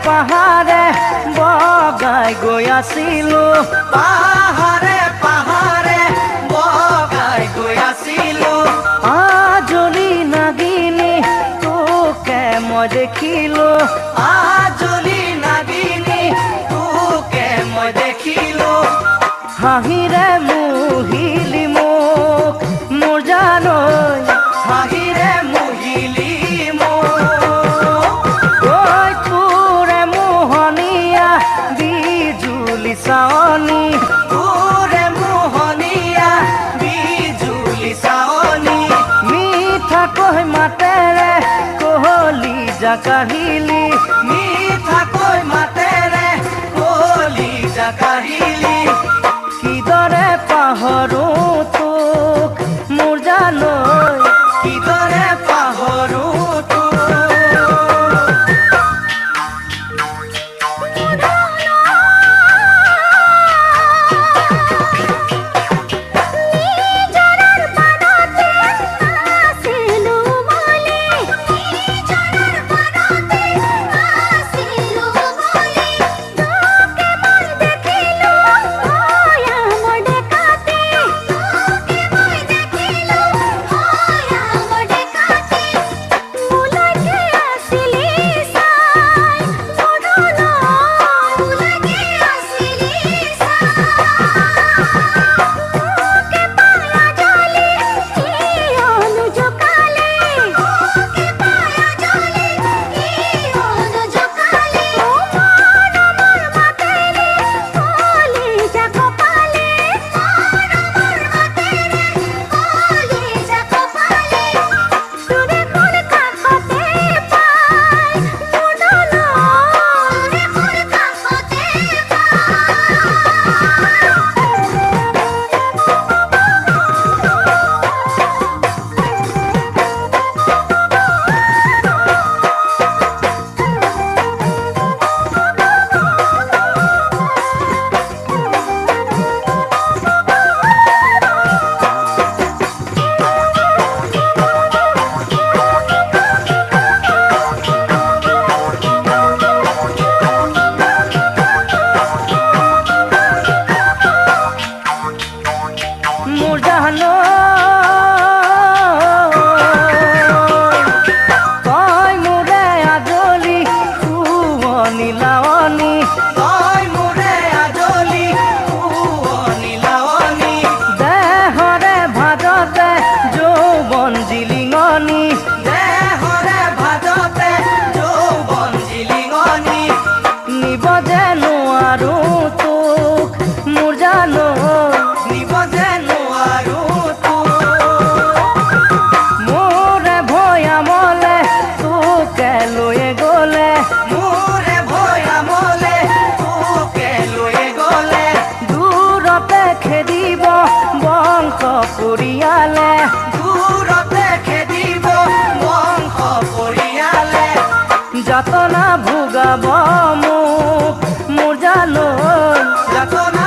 পাহাৰে বগাই গৈ আছিলো পাহাৰে পাহাৰে বগাই গৈ আছিলো আজলি নাগিনী তোকে মই দেখিলো আজলি নাগিনী তোকে মই দেখিলো হাঁহিৰে মুহিলি মোক মোৰ জানৈ হাঁহিৰে মুহিলি চাৱনী তোৰে মোহনীয়া বিজুলি চাৱনী মিঠাকৈ মাতেৰে কোহলি জাকাহিলি মিঠাকৈ মাতেৰে কোহলি জাকাহিলি কিদৰে পাহৰো তোক মোৰ জানৈ কিদৰে পাহৰো মোৰ জানৈ তই মোৰে আজলি শুৱনি লাৱনী তই মোৰে আজলি শুৱনি লাৱনী দেহৰে ভাজতে যৌৱন জিলিঙনি দেহৰে ভাজতে যৌৱন জিলিঙনি নিব যে নোৱাৰো তোক মোৰ জানৈ নিব যে নোৱাৰো মোৰে ভৈয়ামলে তোকে লৈ গ'লে মোৰে ভৈয়ামলে তোকে লৈ গ'লে দূৰতে খেদিব বংশ পৰিয়ালে দূৰতে খেদিব বংশ পৰিয়ালে যাতনা ভোগাব মোক মোৰ জানৈ যাতনা